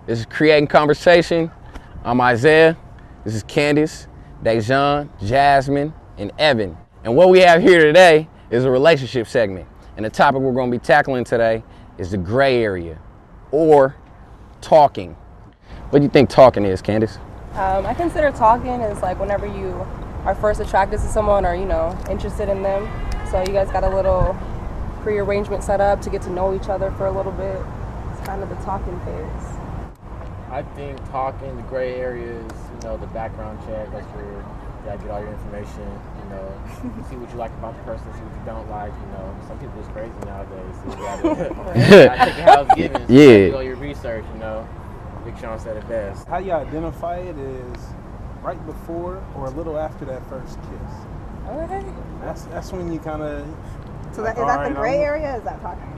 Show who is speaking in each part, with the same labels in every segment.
Speaker 1: This is Creating Conversation. I'm Isaiah. This is Candace, Dejan, Jasmine, and Evan. And what we have here today is a relationship segment. And the topic we're going to be tackling today is the gray area, or talking. What do you think talking is, Candace?
Speaker 2: I consider talking is like whenever you are first attracted to someone or, interested in them. So you guys got a little pre-arrangement set up to get to know each other for a little bit. It's kind of the talking phase.
Speaker 3: I think talking, the gray area is, the background check. That's where you gotta get all your information, see what you like about the person, see what you don't like, Some people is crazy nowadays, so you gotta take it how it's given, so you do all your research, Big Sean said it best.
Speaker 4: How you identify it is right before or a little after that first kiss.
Speaker 2: Okay.
Speaker 4: That's when you kind of...
Speaker 5: So is that the gray area, or is that talking?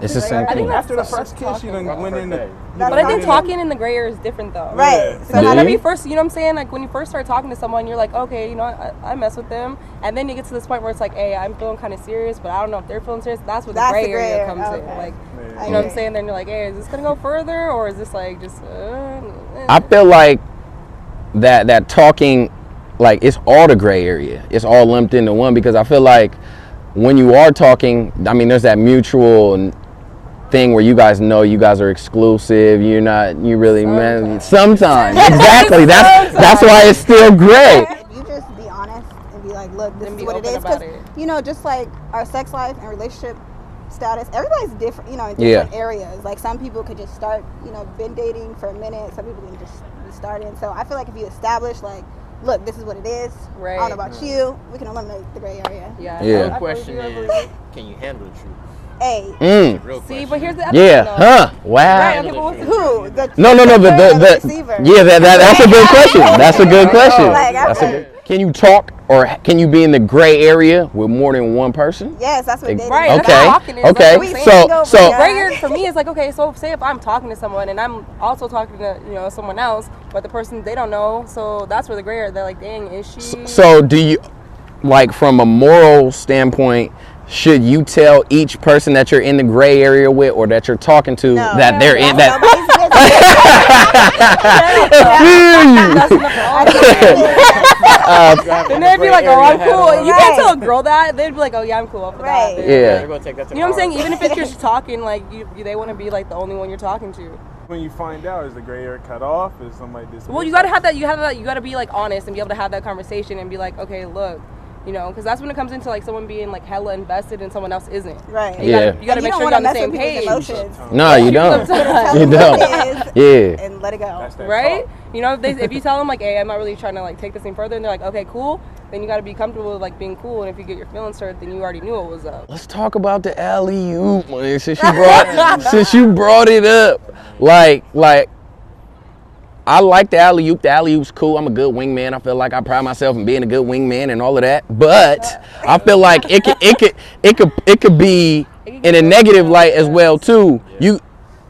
Speaker 1: It's the same thing.
Speaker 4: After the first kiss, you done went in the...
Speaker 2: But I think talking in the gray area is different, though.
Speaker 5: Right.
Speaker 2: So whenever you first, you know what I'm saying? Like when you first start talking to someone, you're like, okay, I mess with them. And then you get to this point where it's like, hey, I'm feeling kind of serious, but I don't know if they're feeling serious. That's where the gray area comes in. Like, you know what I'm saying? Then you're like, hey, is this going to go further? Or is this like just...
Speaker 1: I feel like that talking, like it's all the gray area. It's all lumped into one, because I feel like when you are talking, there's that mutual thing where you guys know you guys are exclusive. You really sometimes exactly. That's why it's still gray.
Speaker 5: You just be honest and be like, look, this is what it is. Because just like our sex life and relationship status, everybody's different. In different areas. Like some people could just start, been dating for a minute. Some people can just be starting. So I feel like if you establish like, look, this is what it is. Right. I don't know about you. We can eliminate the gray area.
Speaker 3: The question is, can you handle the truth?
Speaker 5: Hey.
Speaker 2: See, but here's the other thing, though.
Speaker 1: Huh? Wow.
Speaker 2: Right, okay, but
Speaker 5: who?
Speaker 1: No. The
Speaker 5: receiver.
Speaker 1: Yeah, that's a good question. That's a good question. Can you talk, or can you be in the gray area with more than one person?
Speaker 5: Yes, that's what dating.
Speaker 2: Right.
Speaker 1: Okay.
Speaker 2: So gray area for me is like, okay, so say if I'm talking to someone and I'm also talking to someone else, but the person they don't know, so that's where the gray area. They're like, dang, is she?
Speaker 1: So do you, like, from a moral standpoint, should you tell each person that you're in the gray area with, or that you're talking to, that they're in that?
Speaker 2: Then they'd be like, oh, I'm cool. You can't tell a girl that. They'd be like, oh, yeah, I'm cool.
Speaker 5: Right.
Speaker 1: Yeah.
Speaker 3: You know what
Speaker 2: I'm saying? Even if it's just talking, like, they want to be like the only one you're talking to.
Speaker 4: When you find out, is the gray area cut off? Is somebody dismissed?
Speaker 2: Well, you gotta have that. You gotta be like honest and be able to have that conversation and be like, okay, look. Because that's when it comes into like someone being like hella invested and someone else isn't.
Speaker 5: Right.
Speaker 2: You gotta make sure you're on the same page.
Speaker 1: No, you don't. You don't. Yeah.
Speaker 5: And let it go.
Speaker 2: Right? If you tell them like, hey, I'm not really trying to like take this thing further, and they're like, okay, cool, then you gotta be comfortable with like being cool. And if you get your feelings hurt, then you already knew what was up.
Speaker 1: Let's talk about the alley-oop, man, since you brought it up. Like. I like the alley-oop. The alley-oop's cool. I'm a good wingman. I feel like I pride myself in being a good wingman and all of that. But I feel like it could be in a negative light as well too.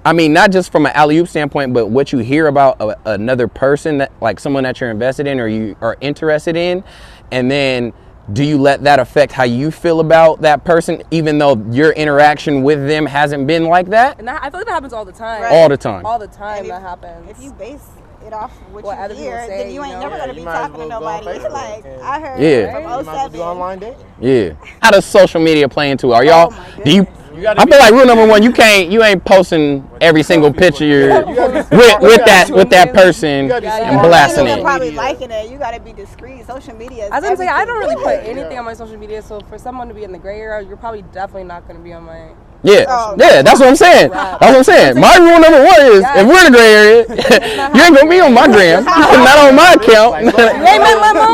Speaker 1: Not just from an alley-oop standpoint, but what you hear about another person, that like someone that you're invested in or you are interested in, and then do you let that affect how you feel about that person, even though your interaction with them hasn't been like that?
Speaker 2: And I feel like that happens all the time.
Speaker 5: Right.
Speaker 1: All the time.
Speaker 2: All the time that happens.
Speaker 5: If you base it off what
Speaker 2: other
Speaker 5: you hear,
Speaker 2: people say,
Speaker 5: then you ain't never gonna be talking to nobody. Like I heard
Speaker 3: You
Speaker 5: from
Speaker 3: might as well do
Speaker 5: 07.
Speaker 3: online dating.
Speaker 1: Yeah. How does social media play into it? Are y'all? Do you?
Speaker 3: I
Speaker 1: feel like rule number one, you ain't posting every single picture with that person and blasting it.
Speaker 5: Probably liking it. You gotta be discreet. Social media.
Speaker 2: I was gonna say I don't really put anything on my social media, so for someone to be in the gray area, you're probably definitely not gonna be on my.
Speaker 1: Yeah, that's what I'm saying. That's what I'm saying. My rule number one is, if we're in the gray area, you ain't gonna be on my gram, not on my account. You know what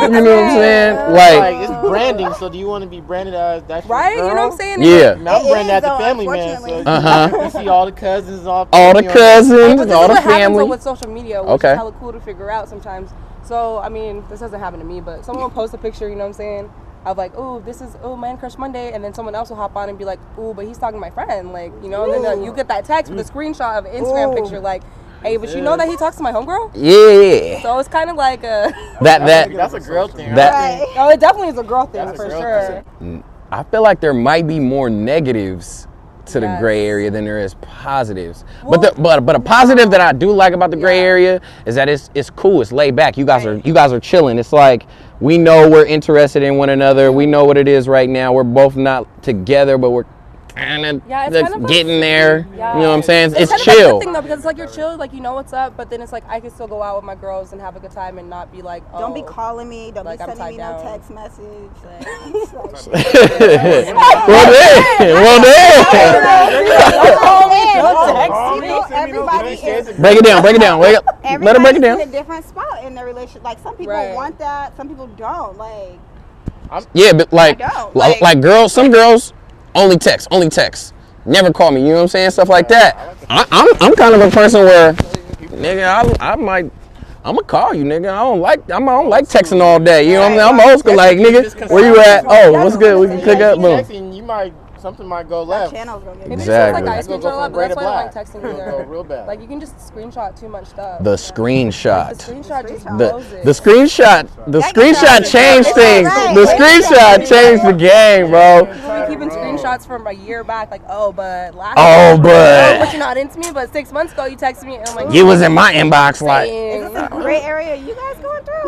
Speaker 1: I'm saying? Like
Speaker 3: it's branding. So do you want to be branded as that?
Speaker 2: Right? You know what I'm saying?
Speaker 1: Yeah.
Speaker 3: I'm branded as a family man. So you see all the cousins, all the
Speaker 1: family.
Speaker 2: With social media, which is hella cool to figure out sometimes. So this doesn't happen to me, but someone will post a picture. You know what I'm saying? Of like, oh, this is Man Crush Monday, and then someone else will hop on and be like, oh, but he's talking to my friend, like, and then you get that text with a screenshot of an Instagram picture, like, hey, but you know that he talks to my homegirl?
Speaker 1: Yeah.
Speaker 2: So it's kind of like
Speaker 3: that's a girl thing.
Speaker 2: It definitely is a girl thing for sure.
Speaker 1: I feel like there might be more negatives to the gray area than there is positives. Well, but a positive that I do like about the gray area is that it's cool. It's laid back. You guys are chilling. It's like we know we're interested in one another. We know what it is right now. We're both not together, but we're kind of getting there. Yeah. You know what I'm saying? It's chill.
Speaker 2: Thing, though, because it's like you're chill, like you know what's up, but then it's like I can still go out with my girls and have a good time and not be like, oh,
Speaker 5: don't be calling me, don't be sending me no text message.
Speaker 1: Well then. Break it down. Wake up. Let her break it down.
Speaker 5: In a different spot in the relationship. Like some people want that, some people don't. Like.
Speaker 1: But like girls, some girls. Only text. Never call me. You know what I'm saying? Stuff like that. I'm kind of a person where, nigga, I'm gonna call you, nigga. I don't like texting all day. You know what I'm saying? I'm old school, like, nigga, where you at? Oh, what's good? We can click up. Boom.
Speaker 3: Something might go left.
Speaker 1: Exactly.
Speaker 2: Like ice cream go up, but that's why I don't like texting either. Real bad. Like you can just screenshot too much stuff.
Speaker 1: The screenshot.
Speaker 2: The screenshot just blows it.
Speaker 1: The screenshot changed things. The screenshot changed the game, bro.
Speaker 2: People be keeping screenshots from a year back, like, but you're not into me, but 6 months ago you texted me, and I'm like,
Speaker 1: you was in my inbox, like.
Speaker 5: Is this a gray area you guys going through?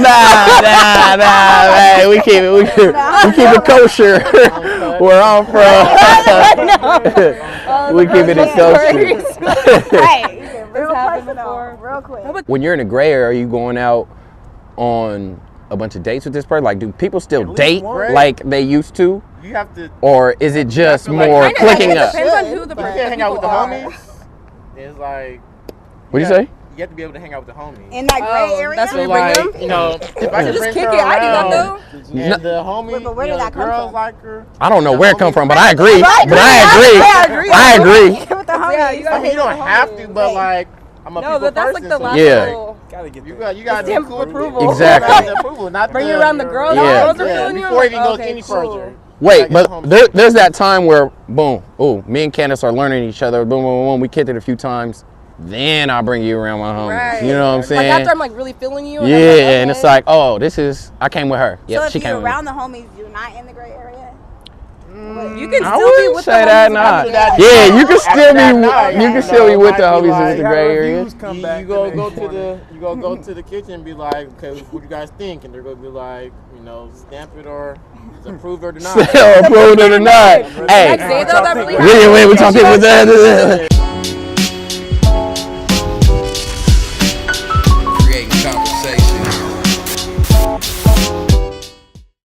Speaker 5: Nah, man. We keep it kosher where I'm from. We keep it kosher. Right. Real quick.
Speaker 1: When you're in a gray area, are you going out on a bunch of dates with this person? Like, do people still date like they used to?
Speaker 3: You have to.
Speaker 1: Or is it just more clicking up?
Speaker 2: It depends on who the
Speaker 3: person. You can't hang out with the homies. It's like.
Speaker 1: What'd you say?
Speaker 3: You have to be able to hang out with the homies.
Speaker 5: In that gray area?
Speaker 2: That's what we bring them?
Speaker 3: You know, if I can
Speaker 2: just
Speaker 3: bring
Speaker 2: kick
Speaker 3: her
Speaker 2: it. I do that
Speaker 3: around,
Speaker 2: though.
Speaker 3: and the homies,
Speaker 5: but where did that come
Speaker 3: girls
Speaker 5: from?
Speaker 3: like her.
Speaker 1: I don't know where it come from, but I agree. I agree.
Speaker 5: With the homies.
Speaker 3: I mean, you don't have to, but like, I'm a people
Speaker 2: but that's
Speaker 3: person.
Speaker 2: Like the last
Speaker 3: little,
Speaker 4: gotta get
Speaker 3: you got
Speaker 2: stamp of approval.
Speaker 1: Exactly.
Speaker 3: Approval, not
Speaker 2: bring you around the girls.
Speaker 1: Yeah.
Speaker 2: Girls are feeling you.
Speaker 3: Before it even goes any further.
Speaker 1: Wait, but there's that time where, boom, me and Candace are learning each other. Boom, boom, boom. We kicked it a few times. Then I'll bring you around my homies.
Speaker 2: Right.
Speaker 1: You know what I'm saying?
Speaker 2: Like after I'm like really feeling you.
Speaker 1: Yeah, and it's like, oh, I came with her. Yep,
Speaker 5: so
Speaker 1: she
Speaker 5: if
Speaker 1: came
Speaker 5: you're
Speaker 1: with me.
Speaker 5: around the homies, you're not in the gray area?
Speaker 2: You can
Speaker 1: I
Speaker 2: still be
Speaker 1: wouldn't
Speaker 2: with
Speaker 1: say
Speaker 2: the
Speaker 1: that,
Speaker 2: homies.
Speaker 1: not.
Speaker 3: That
Speaker 1: Yeah, you can still
Speaker 3: night,
Speaker 1: you can still be with the homies in the gray area.
Speaker 3: You go to the kitchen and be like, okay, what do you guys think? And they're gonna be like, stamp it or approve or deny.
Speaker 1: Approved or denied. Hey,
Speaker 2: Next day though, that really
Speaker 1: we talking with that.